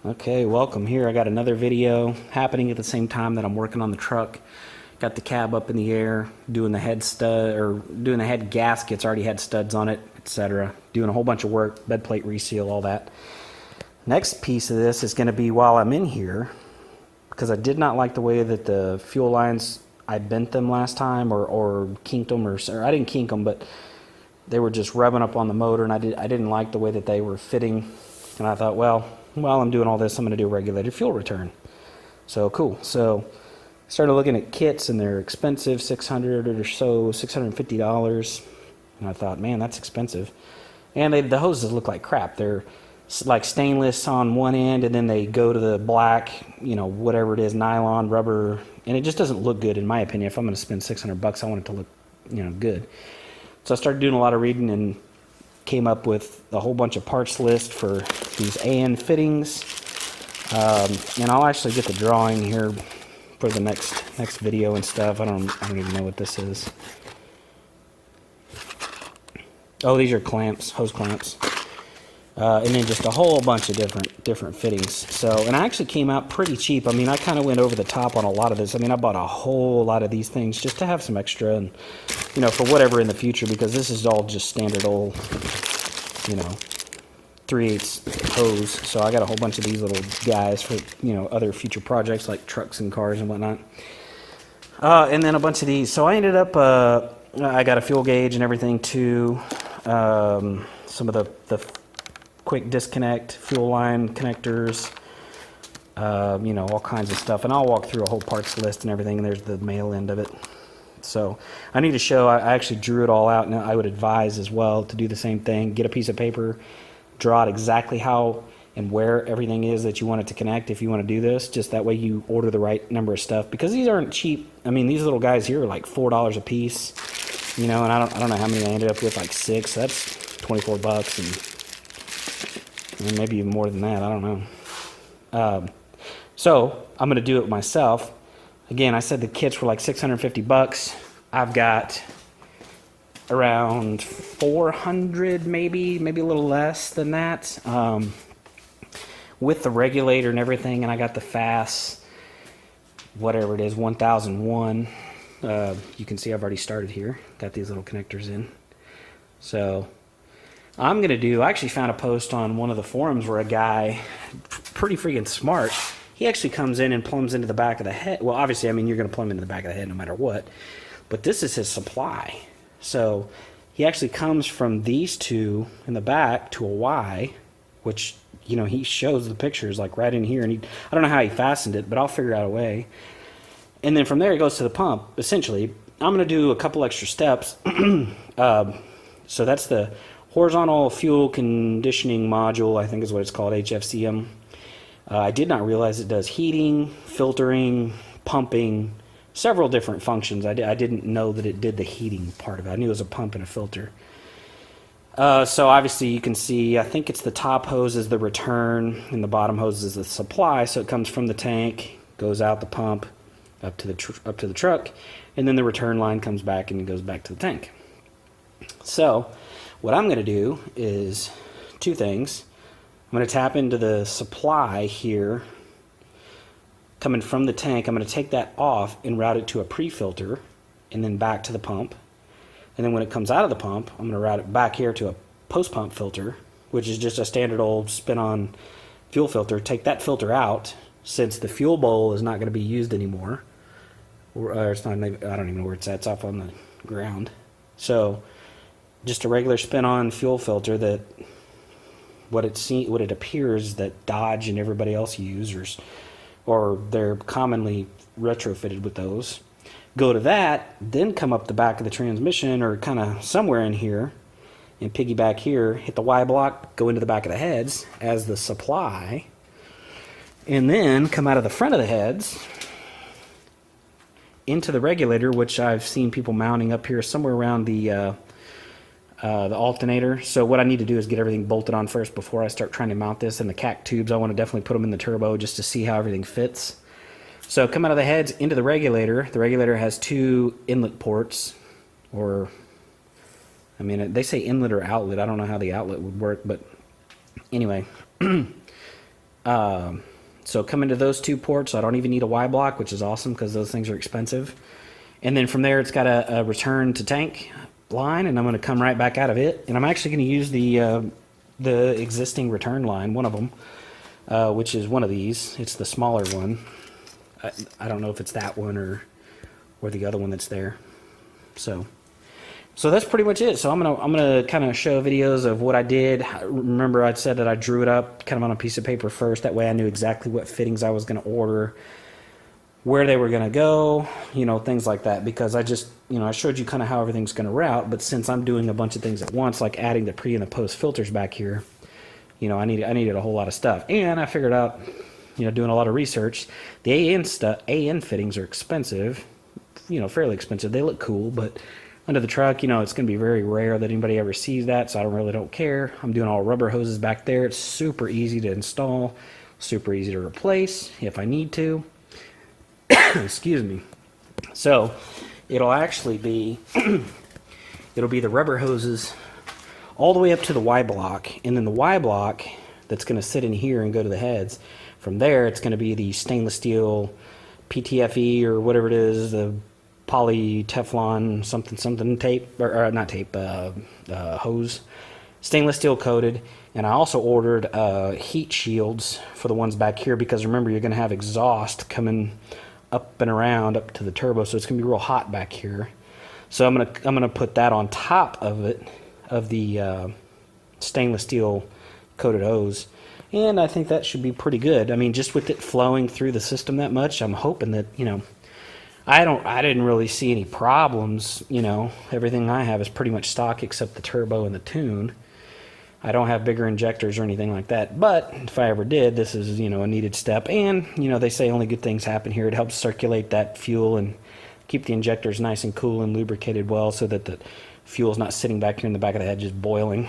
Okay, welcome here. I got another video happening at the same time that I'm working on the truck. Got the cab up in the air, doing the head stud, or doing the head gaskets, already had studs on it, etc. Doing a whole bunch of work, bed plate reseal, all that. Next piece of this is going to be while I'm in here, because I did not like the way that the fuel lines, I bent them last time, or kinked them, or I didn't kink them, but they were just rubbing up on the motor, and I didn't like the way that they were fitting. And I thought, well, while I'm doing all this, I'm going to do a regulated fuel return. So cool. So I started looking at kits, and they're expensive, $600 or so, $650. And I thought, man, that's expensive. And the hoses look like crap. They're like stainless on one end, and then they go to the black, whatever it is, nylon, rubber, and it just doesn't look good in my opinion. If I'm going to spend $600, I want it to look, good. So I started doing a lot of reading and came up with a whole bunch of parts list for these AN fittings. And I'll actually get the drawing here for the next video and stuff. I don't even know what this is. Oh, these are clamps, hose clamps. And then just a whole bunch of different fittings. So, and I actually came out pretty cheap. I mean, I kind of went over the top on a lot of this. I mean, I bought a whole lot of these things just to have some extra and, for whatever in the future, because this is all just standard old, 3/8 hose. So I got a whole bunch of these little guys for, other future projects like trucks and cars and whatnot. And then a bunch of these. So I ended up, I got a fuel gauge and everything too. Some of the quick disconnect, fuel line connectors, all kinds of stuff. And I'll walk through a whole parts list and everything, and there's the male end of it. So I need to show, I actually drew it all out, and I would advise as well to do the same thing. Get a piece of paper, draw out exactly how and where everything is that you want it to connect if you want to do this. Just that way you order the right number of stuff, because these aren't cheap. I mean, these little guys here are like $4 a piece, and I don't know how many I ended up with, like 6. So that's $24, and maybe even more than that. I don't know. So I'm going to do it myself. Again, I said the kits were like $650. I've got around 400, maybe a little less than that, with the regulator and everything. And I got the FAS, whatever it is, 1001. You can see I've already started here. Got these little connectors in. So I'm going to do, I actually found a post on one of the forums where a guy, pretty freaking smart, he actually comes in and plumbs into the back of the head. Well, obviously, I mean, you're going to plumb into the back of the head no matter what. But this is his supply. So he actually comes from these two in the back to a Y, which, he shows the pictures like right in here. And I don't know how he fastened it, but I'll figure out a way. And then from there, he goes to the pump. Essentially, I'm going to do a couple extra steps. So that's the horizontal fuel conditioning module, I think is what it's called, HFCM. I did not realize it does heating, filtering, pumping, several different functions. I didn't know that it did the heating part of it. I knew it was a pump and a filter. So obviously you can see, I think it's the top hose is the return, and the bottom hose is the supply. So it comes from the tank, goes out the pump, up to the truck, and then the return line comes back and it goes back to the tank. So what I'm going to do is two things. I'm going to tap into the supply here coming from the tank. I'm going to take that off and route it to a pre-filter and then back to the pump. And then when it comes out of the pump, I'm going to route it back here to a post-pump filter, which is just a standard old spin-on fuel filter. Take that filter out, since the fuel bowl is not going to be used anymore. Or it's not, I don't even know where it's at. It's off on the ground. So just a regular spin-on fuel filter that what it appears that Dodge and everybody else use, or they're commonly retrofitted with those. Go to that, then come up the back of the transmission, or kind of somewhere in here, and piggyback here, hit the Y block, go into the back of the heads as the supply, and then come out of the front of the heads into the regulator, which I've seen people mounting up here somewhere around the alternator. So what I need to do is get everything bolted on first before I start trying to mount this. And the CAC tubes, I want to definitely put them in the turbo just to see how everything fits. So come out of the heads into the regulator. The regulator has 2 inlet ports, or I mean, they say inlet or outlet. I don't know how the outlet would work, but anyway. So coming to those 2 ports, I don't even need a Y block, which is awesome because those things are expensive. And then from there, it's got a return to tank line, and I'm going to come right back out of it. And I'm actually going to use the existing return line, one of them, which is one of these. It's the smaller one. I don't know if it's that one or the other one that's there. So that's pretty much it. So I'm gonna kind of show videos of what I did. Remember, I said that I drew it up kind of on a piece of paper first. That way I knew exactly what fittings I was going to order, where they were going to go, things like that. Because I just, I showed you kind of how everything's going to route. But since I'm doing a bunch of things at once, like adding the pre and the post filters back here, I needed a whole lot of stuff. And I figured out, doing a lot of research, the AN fittings are expensive, fairly expensive. They look cool, but under the truck, it's going to be very rare that anybody ever sees that, so I really don't care. I'm doing all rubber hoses back there. It's super easy to install, super easy to replace if I need to. Excuse me. So it'll actually be, it'll be the rubber hoses all the way up to the Y block, and then the Y block that's going to sit in here and go to the heads. From there, it's going to be the stainless steel PTFE or whatever it is, the poly Teflon something tape, or not tape, hose, stainless steel coated. And I also ordered heat shields for the ones back here, because remember, you're going to have exhaust coming up and around up to the turbo, so it's going to be real hot back here. So I'm gonna put that on top of it, of the stainless steel coated hose. And I think that should be pretty good. I mean, just with it flowing through the system that much, I'm hoping that, I didn't really see any problems. Everything I have is pretty much stock except the turbo and the tune. I don't have bigger injectors or anything like that. But if I ever did, this is, a needed step. And, they say only good things happen here. It helps circulate that fuel and keep the injectors nice and cool and lubricated well, so that the fuel's not sitting back here in the back of the head just boiling.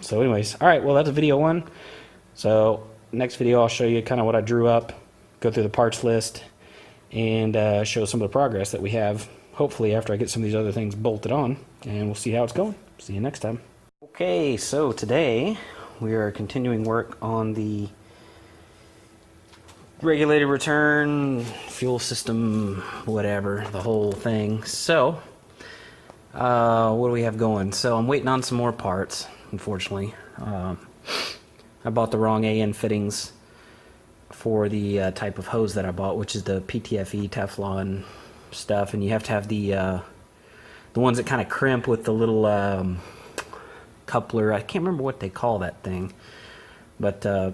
So anyways, all right, well, that's video 1. So next video, I'll show you kind of what I drew up, go through the parts list, and show some of the progress that we have, hopefully after I get some of these other things bolted on, and we'll see how it's going. See you next time. Okay, so today we are continuing work on the regulated return, fuel system, whatever, the whole thing. So what do we have going? So I'm waiting on some more parts, unfortunately. I bought the wrong AN fittings for the type of hose that I bought, which is the PTFE Teflon stuff, and you have to have the ones that kind of crimp with the little coupler. I can't remember what they call that thing, but I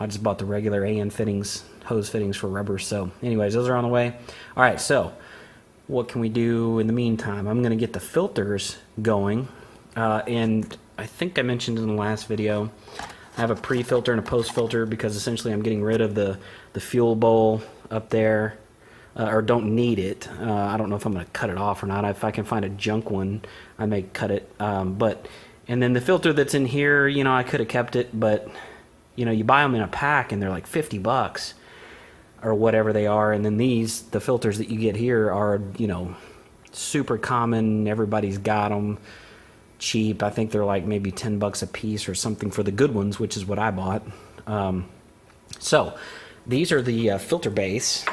just bought the regular AN fittings, hose fittings for rubber. So anyways, those are on the way. All right, so what can we do in the meantime? I'm going to get the filters going, and I think I mentioned in the last video, I have a pre-filter and a post-filter, because essentially I'm getting rid of the fuel bowl up there, or don't need it. I don't know if I'm going to cut it off or not. If I can find a junk one, I may cut it. And then the filter that's in here, I could have kept it, but you buy them in a pack and they're like $50 or whatever they are. And then the filters that you get here are, super common. Everybody's got them. Cheap. I think they're like maybe $10 a piece or something for the good ones, which is what I bought. So these are the filter base,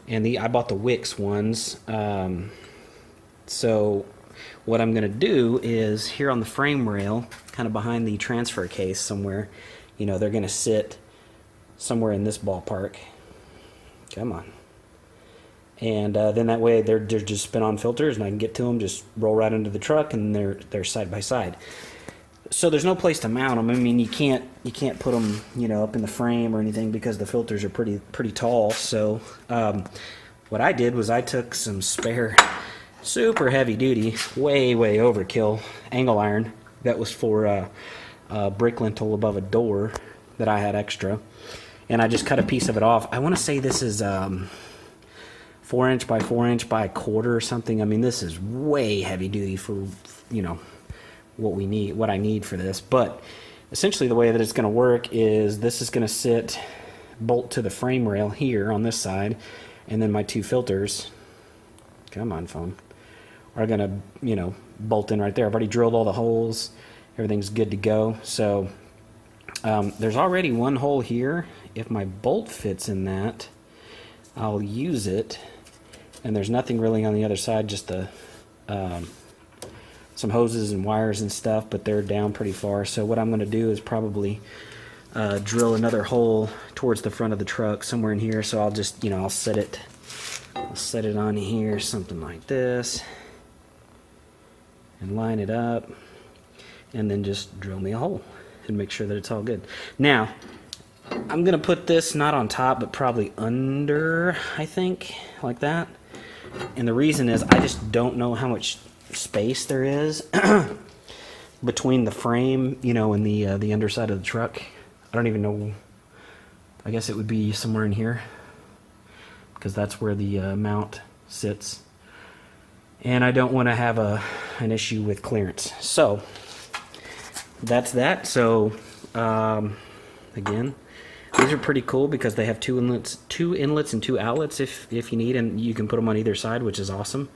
and I bought the Wix ones. So what I'm going to do is, here on the frame rail, kind of behind the transfer case somewhere, they're going to sit somewhere in this ballpark. Come on. And then that way they're just spin-on filters, and I can get to them, just roll right into the truck, and they're side by side. So there's no place to mount them. I mean, you can't put them up in the frame or anything, because the filters are pretty tall. So what I did was I took some spare, super heavy duty, way overkill angle iron that was for a brick lintel above a door that I had extra, and I just cut a piece of it off. I want to say this is 4 inch by 4 inch by a quarter or something. I mean, this is way heavy duty for, what I need for this. But essentially the way that it's going to work is, this is going to sit bolt to the frame rail here on this side, and then my 2 filters, come on phone, are going to, bolt in right there. I've already drilled all the holes. Everything's good to go. So There's already one hole here. If my bolt fits in that, I'll use it. And there's nothing really on the other side, just some hoses and wires and stuff, but they're down pretty far. So what I'm going to do is probably drill another hole towards the front of the truck somewhere in here. So I'll just, I'll set it on here, something like this, and line it up, and then just drill me a hole and make sure that it's all good. Now, I'm going to put this not on top, but probably under, I think, like that. And the reason is I just don't know how much space there is between the frame, and the underside of the truck. I don't even know. I guess it would be somewhere in here, because that's where the mount sits. And I don't want to have an issue with clearance. So that's that. So again, these are pretty cool because they have two inlets and two outlets if you need, and you can put them on either side, which is awesome.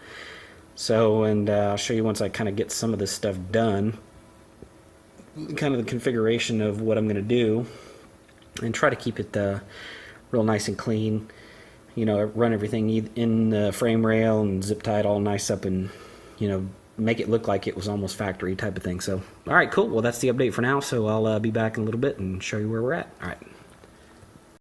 So, and I'll show you once I kind of get some of this stuff done, kind of the configuration of what I'm going to do, and try to keep it real nice and clean. Run everything in the frame rail and zip tie it all nice up, and make it look like it was almost factory type of thing. So, all right, cool. Well, that's the update for now. So I'll be back in a little bit and show you where we're at. All right.